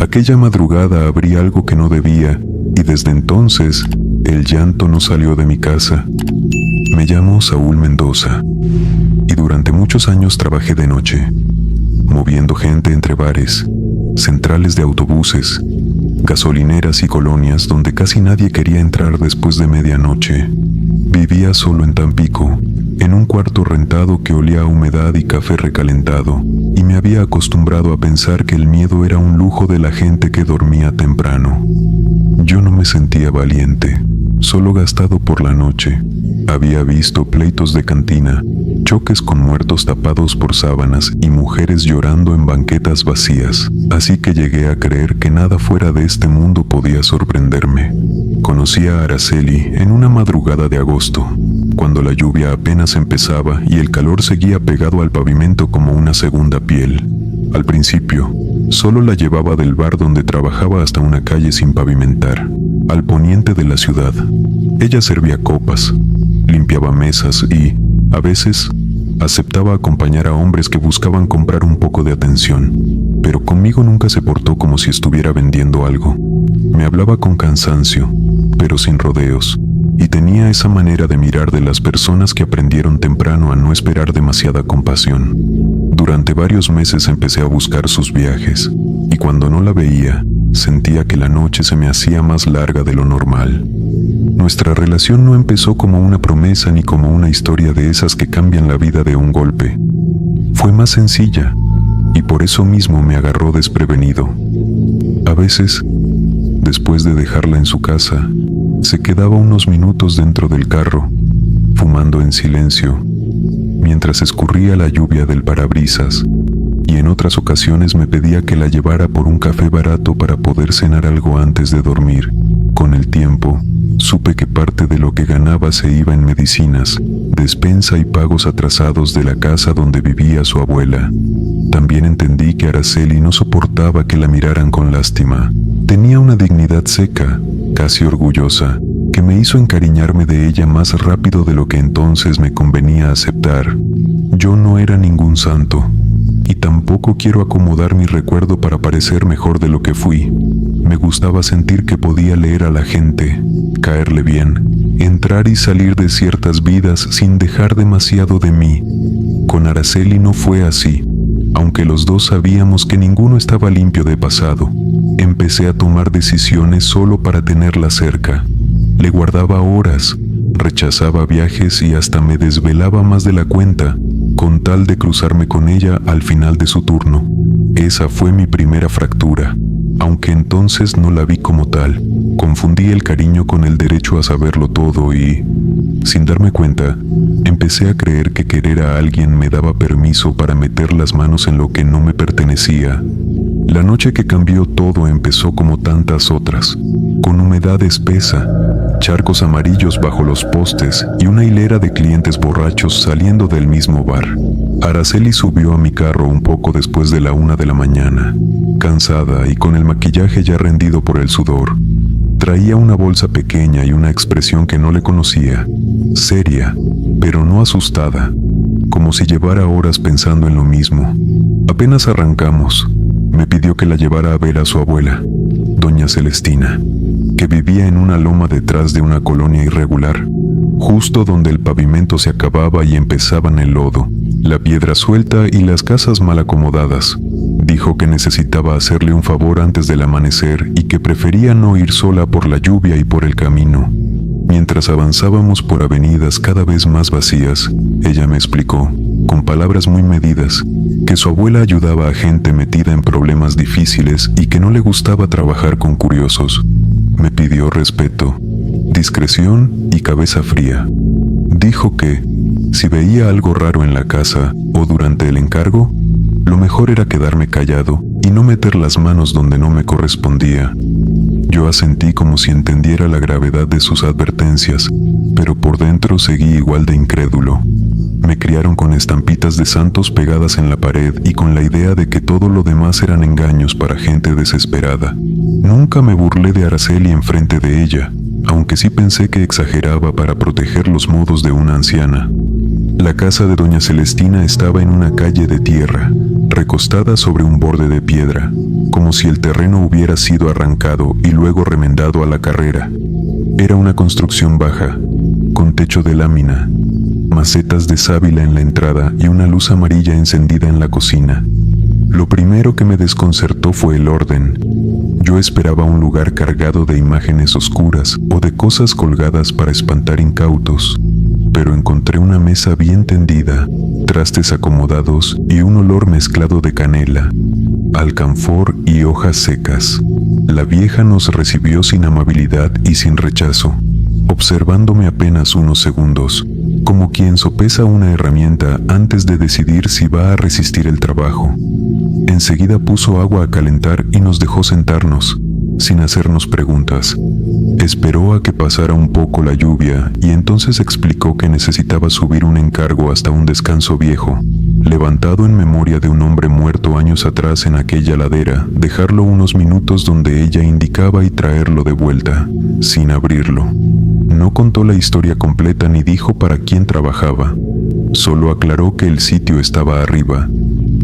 Aquella madrugada abrí algo que no debía y desde entonces el llanto no salió de mi casa. Me llamo Saúl Mendoza y durante muchos años trabajé de noche, moviendo gente entre bares, centrales de autobuses, gasolineras y colonias donde casi nadie quería entrar después de medianoche. Vivía solo en Tampico, en un cuarto rentado que olía a humedad y café recalentado, y me había acostumbrado a pensar que el miedo era un lujo de la gente que dormía temprano. Yo no me sentía valiente, solo gastado por la noche. Había visto pleitos de cantina, choques con muertos tapados por sábanas y mujeres llorando en banquetas vacías, así que llegué a creer que nada fuera de este mundo podía sorprenderme. Conocí a Araceli en una madrugada de agosto, cuando la lluvia apenas empezaba y el calor seguía pegado al pavimento como una segunda piel. Al principio, solo la llevaba del bar donde trabajaba hasta una calle sin pavimentar, al poniente de la ciudad. Ella servía copas, limpiaba mesas y, a veces, aceptaba acompañar a hombres que buscaban comprar un poco de atención, pero conmigo nunca se portó como si estuviera vendiendo algo. Me hablaba con cansancio, pero sin rodeos, y tenía esa manera de mirar de las personas que aprendieron temprano a no esperar demasiada compasión. Durante varios meses empecé a buscar sus viajes, y cuando no la veía, sentía que la noche se me hacía más larga de lo normal. Nuestra relación no empezó como una promesa ni como una historia de esas que cambian la vida de un golpe. Fue más sencilla, y por eso mismo me agarró desprevenido. A veces, después de dejarla en su casa, se quedaba unos minutos dentro del carro, fumando en silencio, mientras escurría la lluvia del parabrisas, y en otras ocasiones me pedía que la llevara por un café barato para poder cenar algo antes de dormir. Con el tiempo, supe que parte de lo que ganaba se iba en medicinas, despensa y pagos atrasados de la casa donde vivía su abuela. También entendí que Araceli no soportaba que la miraran con lástima. Tenía una dignidad seca, casi orgullosa, que me hizo encariñarme de ella más rápido de lo que entonces me convenía aceptar. Yo no era ningún santo, y tampoco quiero acomodar mi recuerdo para parecer mejor de lo que fui. Me gustaba sentir que podía leer a la gente, caerle bien, entrar y salir de ciertas vidas sin dejar demasiado de mí. Con Araceli no fue así, aunque los dos sabíamos que ninguno estaba limpio de pasado. Empecé a tomar decisiones solo para tenerla cerca. Le guardaba horas, rechazaba viajes y hasta me desvelaba más de la cuenta, con tal de cruzarme con ella al final de su turno. Esa fue mi primera fractura, aunque entonces no la vi como tal. Confundí el cariño con el derecho a saberlo todo y, sin darme cuenta, empecé a creer que querer a alguien me daba permiso para meter las manos en lo que no me pertenecía. La noche que cambió todo empezó como tantas otras, con humedad espesa, charcos amarillos bajo los postes y una hilera de clientes borrachos saliendo del mismo bar. Araceli subió a mi carro un poco después de la 1 de la mañana, cansada y con el maquillaje ya rendido por el sudor. Traía una bolsa pequeña y una expresión que no le conocía, seria, pero no asustada, como si llevara horas pensando en lo mismo. Apenas arrancamos, me pidió que la llevara a ver a su abuela, doña Celestina, que vivía en una loma detrás de una colonia irregular, justo donde el pavimento se acababa y empezaban el lodo, la piedra suelta y las casas mal acomodadas. Dijo que necesitaba hacerle un favor antes del amanecer y que prefería no ir sola por la lluvia y por el camino. Mientras avanzábamos por avenidas cada vez más vacías, ella me explicó, con palabras muy medidas, que su abuela ayudaba a gente metida en problemas difíciles y que no le gustaba trabajar con curiosos. Me pidió respeto, discreción y cabeza fría. Dijo que, si veía algo raro en la casa o durante el encargo, lo mejor era quedarme callado y no meter las manos donde no me correspondía. Yo asentí como si entendiera la gravedad de sus advertencias, pero por dentro seguí igual de incrédulo. Me criaron con estampitas de santos pegadas en la pared y con la idea de que todo lo demás eran engaños para gente desesperada. Nunca me burlé de Araceli enfrente de ella, aunque sí pensé que exageraba para proteger los modos de una anciana. La casa de doña Celestina estaba en una calle de tierra, recostada sobre un borde de piedra, como si el terreno hubiera sido arrancado y luego remendado a la carrera. Era una construcción baja, con techo de lámina, macetas de sábila en la entrada y una luz amarilla encendida en la cocina. Lo primero que me desconcertó fue el orden. Yo esperaba un lugar cargado de imágenes oscuras o de cosas colgadas para espantar incautos, pero encontré una mesa bien tendida, trastes acomodados y un olor mezclado de canela, alcanfor y hojas secas. La vieja nos recibió sin amabilidad y sin rechazo, observándome apenas unos segundos, como quien sopesa una herramienta antes de decidir si va a resistir el trabajo. Enseguida puso agua a calentar y nos dejó sentarnos, sin hacernos preguntas. Esperó a que pasara un poco la lluvia y entonces explicó que necesitaba subir un encargo hasta un descanso viejo, levantado en memoria de un hombre muerto años atrás en aquella ladera, dejarlo unos minutos donde ella indicaba y traerlo de vuelta, sin abrirlo. No contó la historia completa ni dijo para quién trabajaba. Solo aclaró que el sitio estaba arriba,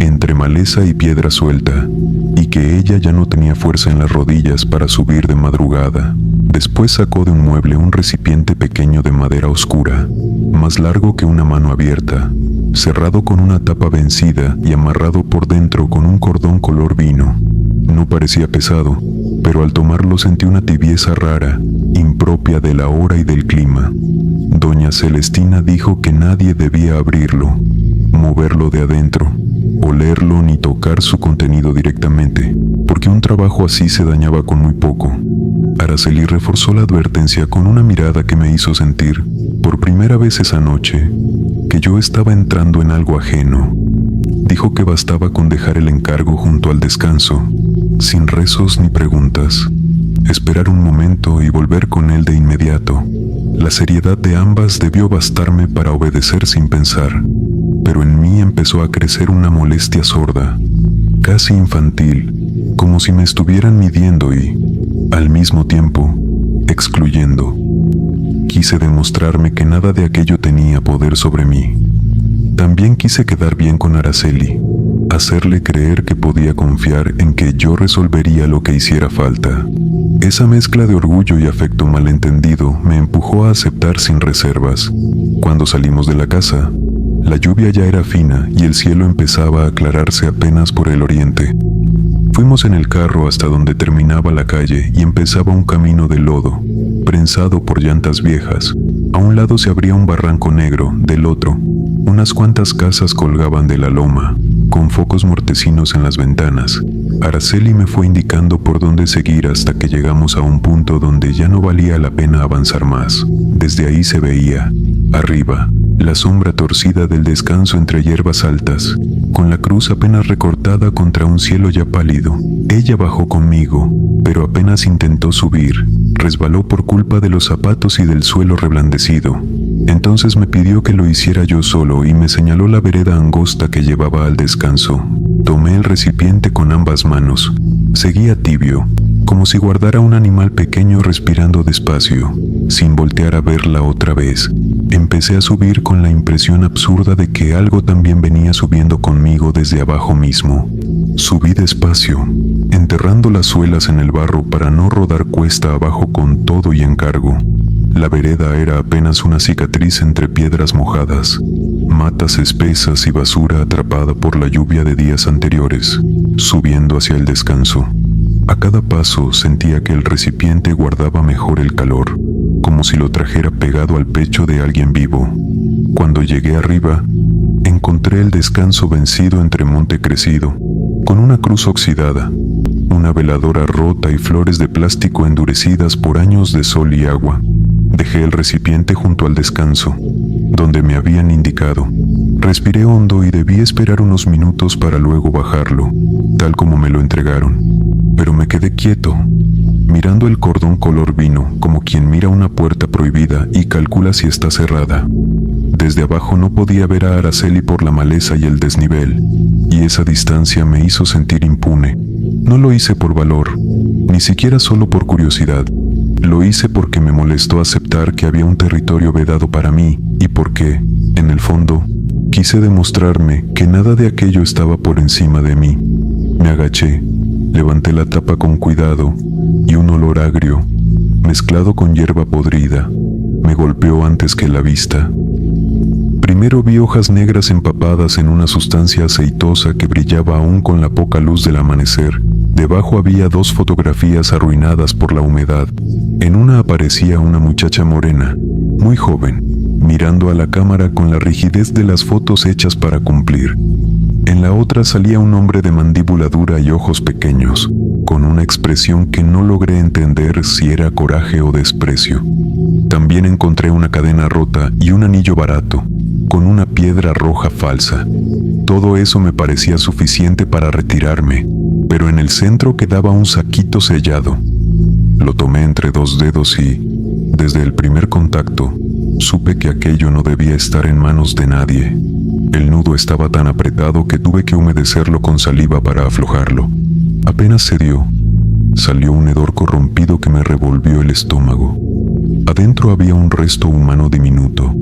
entre maleza y piedra suelta, y que ella ya no tenía fuerza en las rodillas para subir de madrugada. Después sacó de un mueble un recipiente pequeño de madera oscura, más largo que una mano abierta, cerrado con una tapa vencida y amarrado por dentro con un cordón color vino. No parecía pesado, pero al tomarlo sentí una tibieza rara, impropia de la hora y del clima. Doña Celestina dijo que nadie debía abrirlo, moverlo de adentro, olerlo ni tocar su contenido directamente, porque un trabajo así se dañaba con muy poco. Araceli reforzó la advertencia con una mirada que me hizo sentir, por primera vez esa noche, que yo estaba entrando en algo ajeno. Dijo que bastaba con dejar el encargo junto al descanso, sin rezos ni preguntas, esperar un momento y volver con él de inmediato. La seriedad de ambas debió bastarme para obedecer sin pensar, pero en mí empezó a crecer una molestia sorda, casi infantil, como si me estuvieran midiendo y, al mismo tiempo, excluyendo. Quise demostrarme que nada de aquello tenía poder sobre mí. También quise quedar bien con Araceli, hacerle creer que podía confiar en que yo resolvería lo que hiciera falta. Esa mezcla de orgullo y afecto malentendido me empujó a aceptar sin reservas. Cuando salimos de la casa, la lluvia ya era fina y el cielo empezaba a aclararse apenas por el oriente. Fuimos en el carro hasta donde terminaba la calle y empezaba un camino de lodo, prensado por llantas viejas. A un lado se abría un barranco negro, del otro, unas cuantas casas colgaban de la loma, con focos mortecinos en las ventanas. Araceli me fue indicando por dónde seguir hasta que llegamos a un punto donde ya no valía la pena avanzar más. Desde ahí se veía, arriba, la sombra torcida del descanso entre hierbas altas, con la cruz apenas recortada contra un cielo ya pálido. Ella bajó conmigo, pero apenas intentó subir, resbaló por culpa de los zapatos y del suelo reblandecido. Entonces me pidió que lo hiciera yo solo y me señaló la vereda angosta que llevaba al descanso. Tomé el recipiente con ambas manos. Seguía tibio, como si guardara un animal pequeño respirando despacio, sin voltear a verla otra vez. Empecé a subir con la impresión absurda de que algo también venía subiendo conmigo desde abajo mismo. Subí despacio, enterrando las suelas en el barro para no rodar cuesta abajo con todo y encargo. La vereda era apenas una cicatriz entre piedras mojadas, matas espesas y basura atrapada por la lluvia de días anteriores, subiendo hacia el descanso. A cada paso sentía que el recipiente guardaba mejor el calor, como si lo trajera pegado al pecho de alguien vivo. Cuando llegué arriba, encontré el descanso vencido entre monte crecido, con una cruz oxidada, una veladora rota y flores de plástico endurecidas por años de sol y agua. Dejé el recipiente junto al descanso, donde me habían indicado. Respiré hondo y debí esperar unos minutos para luego bajarlo, tal como me lo entregaron. Pero me quedé quieto, mirando el cordón color vino, como quien mira una puerta prohibida y calcula si está cerrada. Desde abajo no podía ver a Araceli por la maleza y el desnivel, y esa distancia me hizo sentir impune. No lo hice por valor, ni siquiera solo por curiosidad. Lo hice porque me molestó aceptar que había un territorio vedado para mí y porque, En el fondo, quise demostrarme que nada de aquello estaba por encima de mí. Me agaché, levanté la tapa con cuidado y un olor agrio, mezclado con hierba podrida, me golpeó antes que la vista. Primero vi hojas negras empapadas en una sustancia aceitosa que brillaba aún con la poca luz del amanecer. Debajo había 2 fotografías arruinadas por la humedad. En una aparecía una muchacha morena, muy joven, mirando a la cámara con la rigidez de las fotos hechas para cumplir. En la otra salía un hombre de mandíbula dura y ojos pequeños, con una expresión que no logré entender si era coraje o desprecio. También encontré una cadena rota y un anillo barato, con una piedra roja falsa. Todo eso me parecía suficiente para retirarme, pero en el centro quedaba un saquito sellado. Lo tomé entre 2 dedos y, desde el primer contacto, supe que aquello no debía estar en manos de nadie. El nudo estaba tan apretado que tuve que humedecerlo con saliva para aflojarlo. Apenas cedió, salió un hedor corrompido que me revolvió el estómago. Adentro había un resto humano diminuto,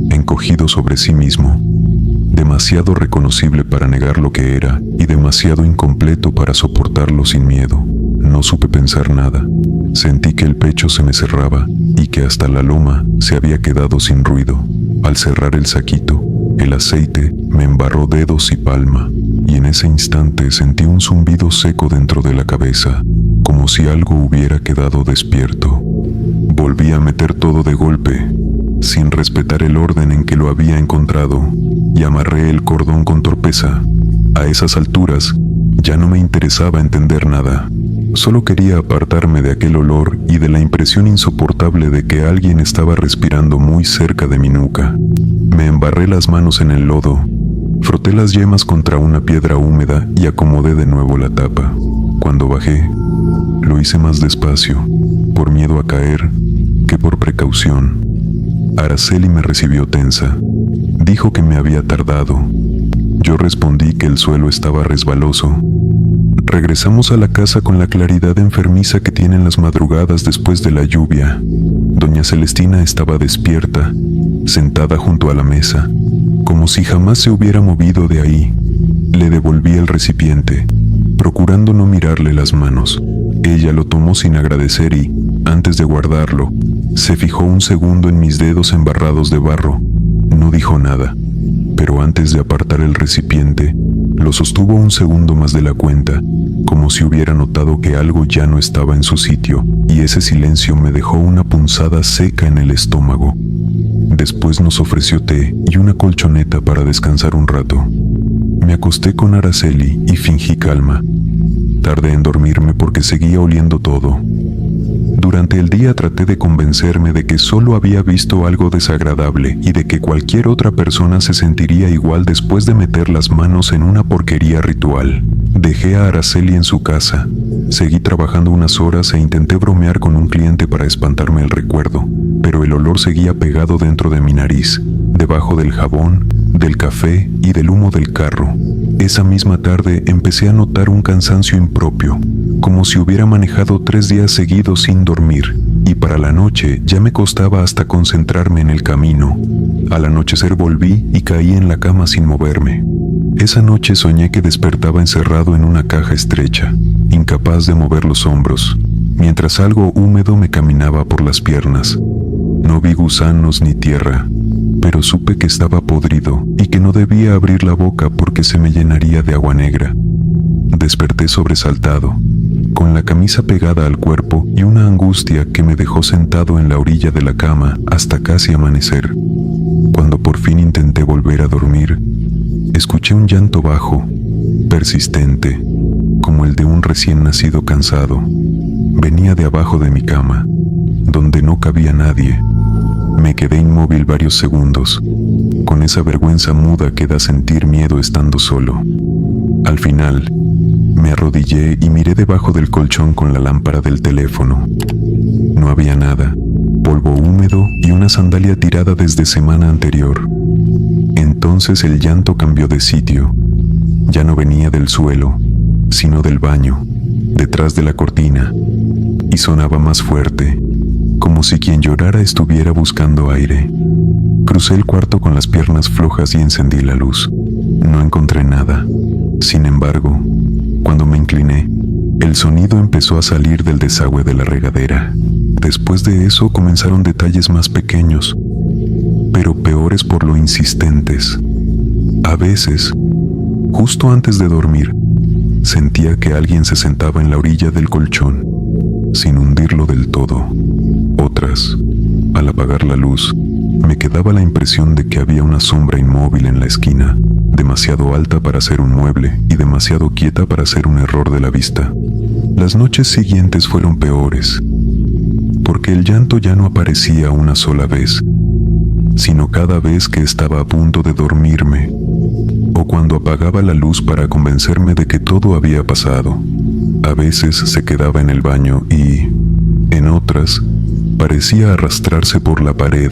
encogido sobre sí mismo, demasiado reconocible para negar lo que era y demasiado incompleto para soportarlo sin miedo. No supe pensar nada. Sentí que el pecho se me cerraba y que hasta la loma se había quedado sin ruido. Al cerrar el saquito, el aceite me embarró dedos y palma, y en ese instante sentí un zumbido seco dentro de la cabeza, como si algo hubiera quedado despierto. Volví a meter todo de golpe, sin respetar el orden en que lo había encontrado, y amarré el cordón con torpeza. A esas alturas, ya no me interesaba entender nada. Solo quería apartarme de aquel olor y de la impresión insoportable de que alguien estaba respirando muy cerca de mi nuca. Me embarré las manos en el lodo, froté las yemas contra una piedra húmeda y acomodé de nuevo la tapa. Cuando bajé, lo hice más despacio, por miedo a caer que por precaución. Araceli me recibió tensa. Dijo que me había tardado. Yo respondí que el suelo estaba resbaloso. Regresamos a la casa con la claridad enfermiza que tienen las madrugadas después de la lluvia. Doña Celestina estaba despierta, sentada junto a la mesa, como si jamás se hubiera movido de ahí. Le devolví el recipiente, procurando no mirarle las manos. Ella lo tomó sin agradecer y, antes de guardarlo, se fijó un segundo en mis dedos embarrados de barro. No dijo nada, pero antes de apartar el recipiente, lo sostuvo un segundo más de la cuenta, como si hubiera notado que algo ya no estaba en su sitio, y ese silencio me dejó una punzada seca en el estómago. Después nos ofreció té y una colchoneta para descansar un rato. Me acosté con Araceli y fingí calma. Tardé en dormirme porque seguía oliendo todo. Durante el día traté de convencerme de que solo había visto algo desagradable y de que cualquier otra persona se sentiría igual después de meter las manos en una porquería ritual. Dejé a Araceli en su casa. Seguí trabajando unas horas e intenté bromear con un cliente para espantarme el recuerdo, pero el olor seguía pegado dentro de mi nariz, debajo del jabón, del café y del humo del carro. Esa misma tarde empecé a notar un cansancio impropio, como si hubiera manejado 3 días seguidos sin dormir, y para la noche ya me costaba hasta concentrarme en el camino. Al anochecer volví y caí en la cama sin moverme. Esa noche soñé que despertaba encerrado en una caja estrecha, incapaz de mover los hombros, mientras algo húmedo me caminaba por las piernas. No vi gusanos ni tierra, pero supe que estaba podrido y que no debía abrir la boca porque se me llenaría de agua negra. Desperté sobresaltado, con la camisa pegada al cuerpo y una angustia que me dejó sentado en la orilla de la cama hasta casi amanecer. Cuando por fin intenté volver a dormir, escuché un llanto bajo, persistente, como el de un recién nacido cansado. Venía de abajo de mi cama, donde no cabía nadie. Me quedé inmóvil varios segundos, con esa vergüenza muda que da sentir miedo estando solo. Al final, me arrodillé y miré debajo del colchón con la lámpara del teléfono. No había nada, polvo húmedo y una sandalia tirada desde semana anterior. Entonces el llanto cambió de sitio. Ya no venía del suelo, sino del baño, detrás de la cortina, y sonaba más fuerte, como si quien llorara estuviera buscando aire. Crucé el cuarto con las piernas flojas y encendí la luz. No encontré nada. Sin embargo, cuando me incliné, el sonido empezó a salir del desagüe de la regadera. Después de eso comenzaron detalles más pequeños, pero peores por lo insistentes. A veces, justo antes de dormir, sentía que alguien se sentaba en la orilla del colchón, sin hundirlo del todo. Otras, al apagar la luz, me quedaba la impresión de que había una sombra inmóvil en la esquina, demasiado alta para ser un mueble y demasiado quieta para ser un error de la vista. Las noches siguientes fueron peores, porque el llanto ya no aparecía una sola vez, sino cada vez que estaba a punto de dormirme, o cuando apagaba la luz para convencerme de que todo había pasado. A veces se quedaba en el baño y, en otras, parecía arrastrarse por la pared,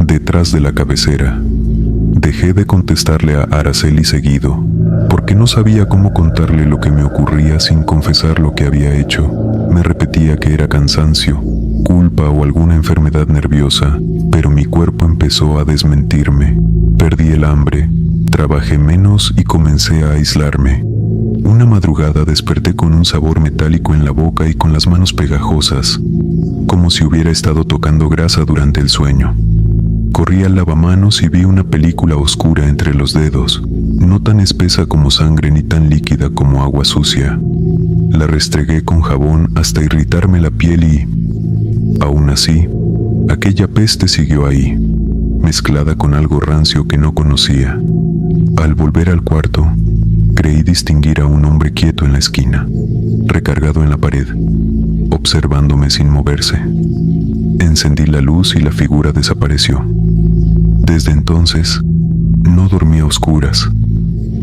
detrás de la cabecera. Dejé de contestarle a Araceli seguido, porque no sabía cómo contarle lo que me ocurría sin confesar lo que había hecho. Me repetía que era cansancio, culpa o alguna enfermedad nerviosa, pero mi cuerpo empezó a desmentirme. Perdí el hambre, trabajé menos y comencé a aislarme. Una madrugada desperté con un sabor metálico en la boca y con las manos pegajosas, como si hubiera estado tocando grasa durante el sueño. Corrí al lavamanos y vi una película oscura entre los dedos, no tan espesa como sangre ni tan líquida como agua sucia. La restregué con jabón hasta irritarme la piel y, aún así, aquella peste siguió ahí, mezclada con algo rancio que no conocía. Al volver al cuarto, creí distinguir a un hombre quieto en la esquina, recargado en la pared, observándome sin moverse. Encendí la luz y la figura desapareció. Desde entonces, no dormí a oscuras.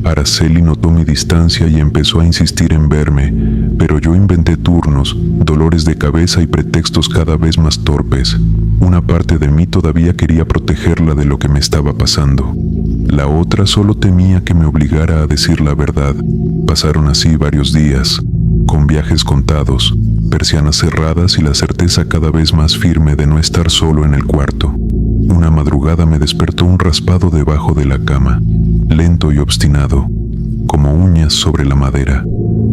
Araceli notó mi distancia y empezó a insistir en verme, pero yo inventé turnos, dolores de cabeza y pretextos cada vez más torpes. Una parte de mí todavía quería protegerla de lo que me estaba pasando. La otra solo temía que me obligara a decir la verdad. Pasaron así varios días, con viajes contados, persianas cerradas y la certeza cada vez más firme de no estar solo en el cuarto. Una madrugada me despertó un raspado debajo de la cama, lento y obstinado, como uñas sobre la madera.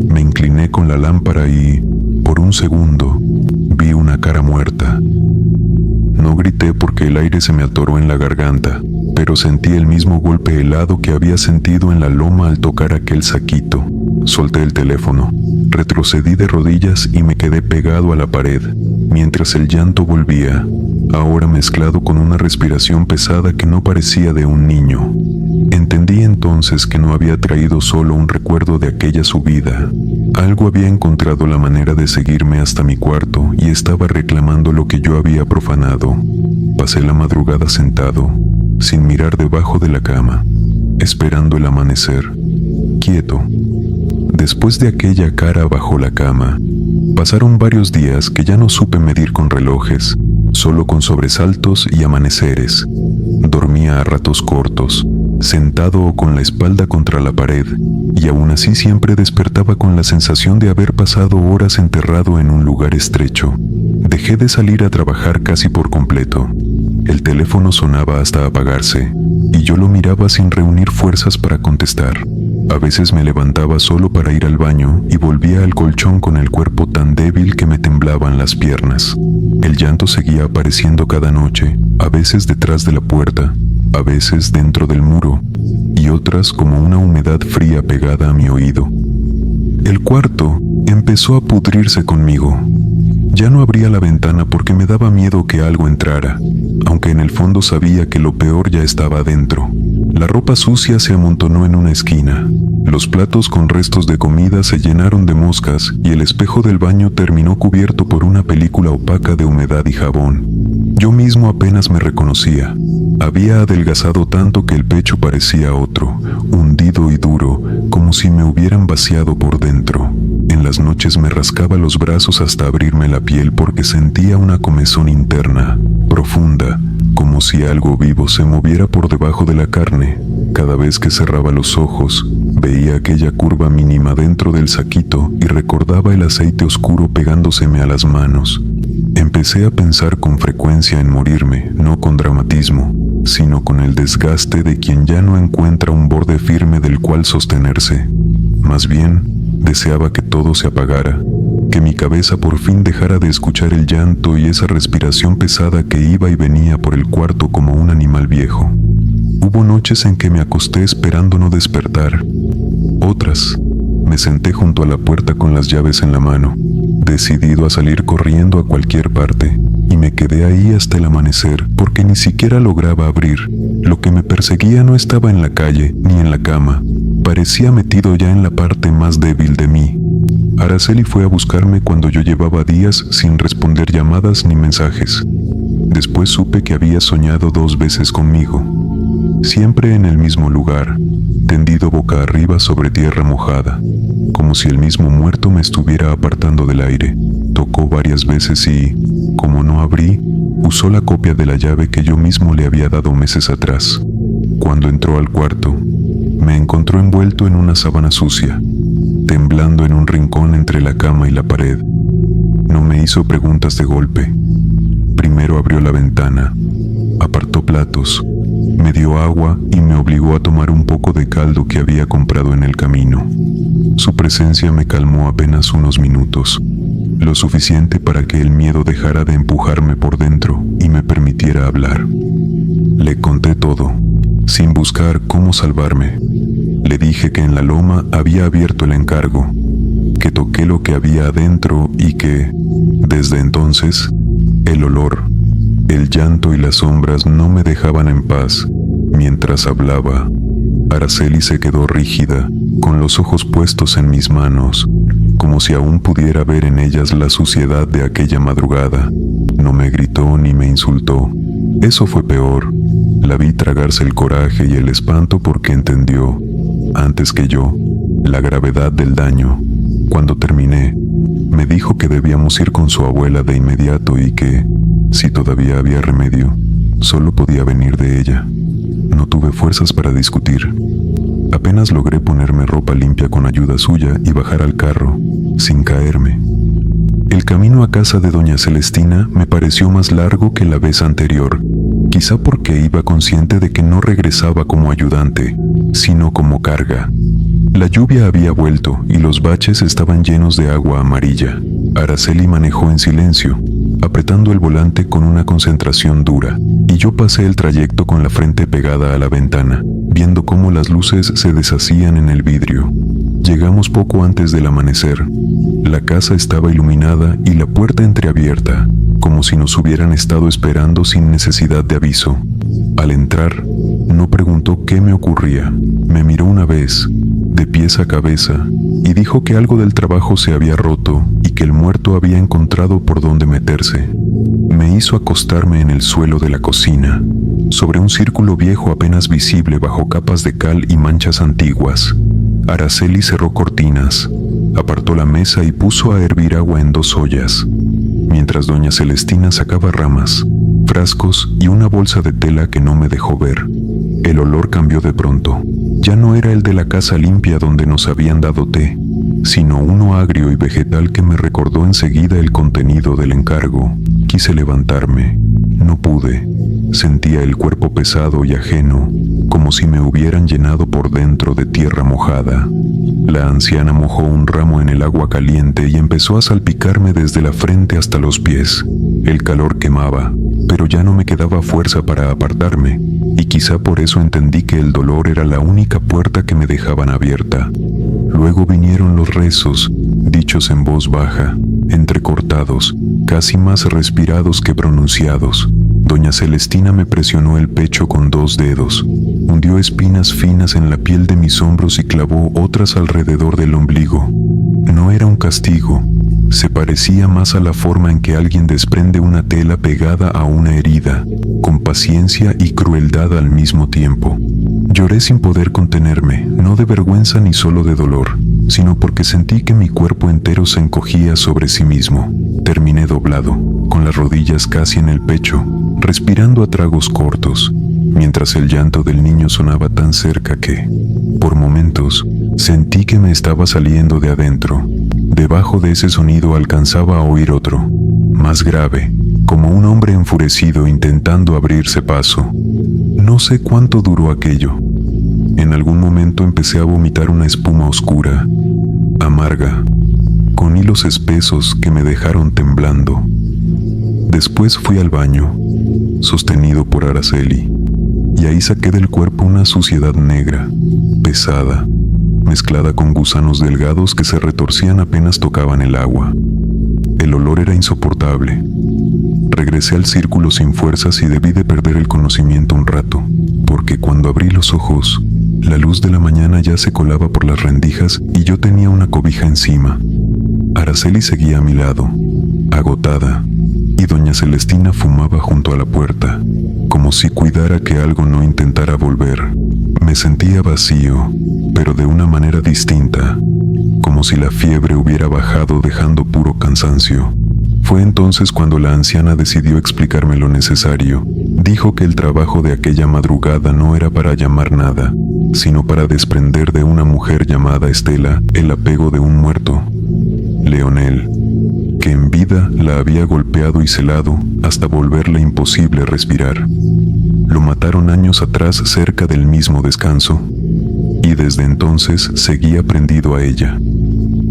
Me incliné con la lámpara y, por un segundo, vi una cara muerta. No grité porque el aire se me atoró en la garganta, pero sentí el mismo golpe helado que había sentido en la loma al tocar aquel saquito. Solté el teléfono, retrocedí de rodillas y me quedé pegado a la pared, mientras el llanto volvía, ahora mezclado con una respiración pesada que no parecía de un niño. Entendí entonces que no había traído solo un recuerdo de aquella subida. Algo había encontrado la manera de seguirme hasta mi cuarto y estaba reclamando lo que yo había profanado. Pasé la madrugada sentado, sin mirar debajo de la cama, esperando el amanecer, quieto. Después de aquella cara bajo la cama, pasaron varios días que ya no supe medir con relojes, solo con sobresaltos y amaneceres. Dormía a ratos cortos, sentado o con la espalda contra la pared, y aún así siempre despertaba con la sensación de haber pasado horas enterrado en un lugar estrecho. Dejé de salir a trabajar casi por completo. El teléfono sonaba hasta apagarse, y yo lo miraba sin reunir fuerzas para contestar. A veces me levantaba solo para ir al baño y volvía al colchón con el cuerpo tan débil que me temblaban las piernas. El llanto seguía apareciendo cada noche, a veces detrás de la puerta, a veces dentro del muro, y otras como una humedad fría pegada a mi oído. El cuarto empezó a pudrirse conmigo. Ya no abría la ventana porque me daba miedo que algo entrara, aunque en el fondo sabía que lo peor ya estaba adentro. La ropa sucia se amontonó en una esquina. Los platos con restos de comida se llenaron de moscas y el espejo del baño terminó cubierto por una película opaca de humedad y jabón. Yo mismo apenas me reconocía. Había adelgazado tanto que el pecho parecía otro, hundido y duro, como si me hubieran vaciado por dentro. En las noches me rascaba los brazos hasta abrirme la piel porque sentía una comezón interna, profunda, como si algo vivo se moviera por debajo de la carne. Cada vez que cerraba los ojos, veía aquella curva mínima dentro del saquito y recordaba el aceite oscuro pegándoseme a las manos. Empecé a pensar con frecuencia en morirme, no con dramatismo, sino con el desgaste de quien ya no encuentra un borde firme del cual sostenerse. Más bien, deseaba que todo se apagara, que mi cabeza por fin dejara de escuchar el llanto y esa respiración pesada que iba y venía por el cuarto como un animal viejo. Hubo noches en que me acosté esperando no despertar. Otras, me senté junto a la puerta con las llaves en la mano, decidido a salir corriendo a cualquier parte, y me quedé ahí hasta el amanecer porque ni siquiera lograba abrir. Lo que me perseguía no estaba en la calle ni en la cama, parecía metido ya en la parte más débil de mí. Araceli fue a buscarme cuando yo llevaba días sin responder llamadas ni mensajes. Después supe que había soñado 2 veces conmigo, siempre en el mismo lugar, tendido boca arriba sobre tierra mojada, como si el mismo muerto me estuviera apartando del aire. Tocó varias veces y, como no abrí, usó la copia de la llave que yo mismo le había dado meses atrás. Cuando entró al cuarto, me encontró envuelto en una sábana sucia, temblando en un rincón entre la cama y la pared. No me hizo preguntas de golpe. Primero abrió la ventana, apartó platos, me dio agua y me obligó a tomar un poco de caldo que había comprado en el camino. Su presencia me calmó apenas unos minutos, lo suficiente para que el miedo dejara de empujarme por dentro y me permitiera hablar. Le conté todo, sin buscar cómo salvarme. Le dije que en la loma había abierto el encargo, que toqué lo que había adentro y que, desde entonces, el olor, el llanto y las sombras no me dejaban en paz. Mientras hablaba, Araceli se quedó rígida, con los ojos puestos en mis manos, como si aún pudiera ver en ellas la suciedad de aquella madrugada. No me gritó ni me insultó. Eso fue peor. La vi tragarse el coraje y el espanto porque entendió, antes que yo, la gravedad del daño. Cuando terminé, me dijo que debíamos ir con su abuela de inmediato y que, si todavía había remedio, solo podía venir de ella. No tuve fuerzas para discutir. Apenas logré ponerme ropa limpia con ayuda suya y bajar al carro, sin caerme. El camino a casa de doña Celestina me pareció más largo que la vez anterior, quizá porque iba consciente de que no regresaba como ayudante, sino como carga. La lluvia había vuelto y los baches estaban llenos de agua amarilla. Araceli manejó en silencio, apretando el volante con una concentración dura, y yo pasé el trayecto con la frente pegada a la ventana, viendo cómo las luces se deshacían en el vidrio. Llegamos poco antes del amanecer. La casa estaba iluminada y la puerta entreabierta, como si nos hubieran estado esperando sin necesidad de aviso. Al entrar, no preguntó qué me ocurría. Me miró una vez, de pies a cabeza, y dijo que algo del trabajo se había roto y que el muerto había encontrado por dónde meterse. Me hizo acostarme en el suelo de la cocina, sobre un círculo viejo apenas visible bajo capas de cal y manchas antiguas. Araceli cerró cortinas, apartó la mesa y puso a hervir agua en 2 ollas, mientras doña Celestina sacaba ramas, frascos y una bolsa de tela que no me dejó ver. El olor cambió de pronto. Ya no era el de la casa limpia donde nos habían dado té, sino uno agrio y vegetal que me recordó enseguida el contenido del encargo. Quise levantarme. No pude. Sentía el cuerpo pesado y ajeno, como si me hubieran llenado por dentro de tierra mojada. La anciana mojó un ramo en el agua caliente y empezó a salpicarme desde la frente hasta los pies. El calor quemaba, pero ya no me quedaba fuerza para apartarme, y quizá por eso entendí que el dolor era la única puerta que me dejaban abierta. Luego vinieron los rezos, dichos en voz baja, entrecortados, casi más respirados que pronunciados. Doña Celestina me presionó el pecho con 2 dedos, hundió espinas finas en la piel de mis hombros y clavó otras alrededor del ombligo. No era un castigo, se parecía más a la forma en que alguien desprende una tela pegada a una herida, con paciencia y crueldad al mismo tiempo. Lloré sin poder contenerme, no de vergüenza ni solo de dolor, sino porque sentí que mi cuerpo entero se encogía sobre sí mismo. Terminé doblado, con las rodillas casi en el pecho, respirando a tragos cortos, mientras el llanto del niño sonaba tan cerca que, por momentos, sentí que me estaba saliendo de adentro. Debajo de ese sonido alcanzaba a oír otro, más grave, como un hombre enfurecido intentando abrirse paso. No sé cuánto duró aquello. En algún momento empecé a vomitar una espuma oscura, amarga, con hilos espesos que me dejaron temblando. Después fui al baño, sostenido por Araceli, y ahí saqué del cuerpo una suciedad negra, pesada, mezclada con gusanos delgados que se retorcían apenas tocaban el agua. El olor era insoportable. Regresé al círculo sin fuerzas y debí de perder el conocimiento un rato, porque cuando abrí los ojos, la luz de la mañana ya se colaba por las rendijas y yo tenía una cobija encima. Araceli seguía a mi lado, agotada, y doña Celestina fumaba junto a la puerta, como si cuidara que algo no intentara volver. Me sentía vacío, pero de una manera distinta, como si la fiebre hubiera bajado dejando puro cansancio. Fue entonces cuando la anciana decidió explicarme lo necesario. Dijo que el trabajo de aquella madrugada no era para llamar nada, sino para desprender de una mujer llamada Estela el apego de un muerto, Leonel, que en vida la había golpeado y celado hasta volverle imposible respirar. Lo mataron años atrás cerca del mismo descanso, y desde entonces seguía prendido a ella.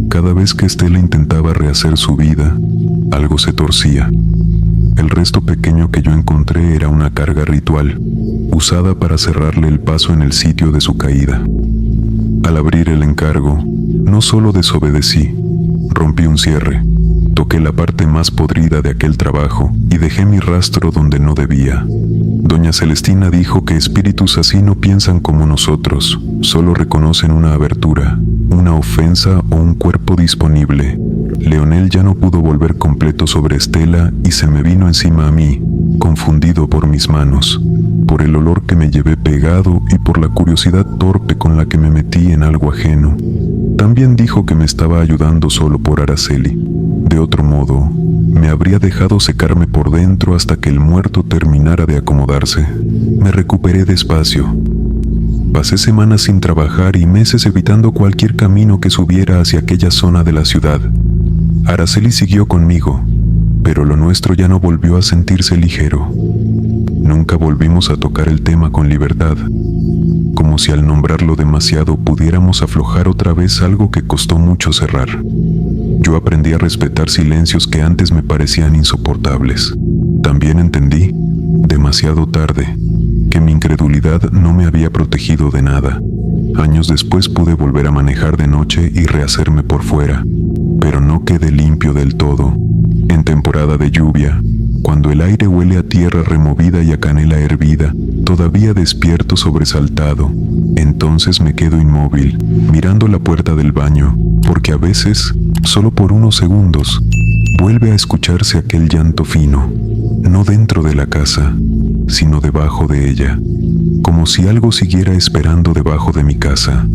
Cada vez que Estela intentaba rehacer su vida, algo se torcía. El resto pequeño que yo encontré era una carga ritual, usada para cerrarle el paso en el sitio de su caída. Al abrir el encargo, no solo desobedecí, rompí un cierre, toqué la parte más podrida de aquel trabajo y dejé mi rastro donde no debía. Doña Celestina dijo que espíritus así no piensan como nosotros, solo reconocen una abertura, una ofensa o un cuerpo disponible. Leonel ya no pudo volver completo sobre Estela y se me vino encima a mí, confundido por mis manos, por el olor que me llevé pegado y por la curiosidad torpe con la que me metí en algo ajeno. También dijo que me estaba ayudando solo por Araceli. De otro modo, me habría dejado secarme por dentro hasta que el muerto terminara de acomodarse. Me recuperé despacio. Pasé semanas sin trabajar y meses evitando cualquier camino que subiera hacia aquella zona de la ciudad. Araceli siguió conmigo, pero lo nuestro ya no volvió a sentirse ligero. Nunca volvimos a tocar el tema con libertad, como si al nombrarlo demasiado pudiéramos aflojar otra vez algo que costó mucho cerrar. Yo aprendí a respetar silencios que antes me parecían insoportables. También entendí, demasiado tarde, que mi incredulidad no me había protegido de nada. Años después pude volver a manejar de noche y rehacerme por fuera, pero no quedé limpio del todo. En temporada de lluvia, cuando el aire huele a tierra removida y a canela hervida, todavía despierto sobresaltado, entonces me quedo inmóvil, mirando la puerta del baño, porque a veces, solo por unos segundos, vuelve a escucharse aquel llanto fino, no dentro de la casa, sino debajo de ella, como si algo siguiera esperando debajo de mi casa.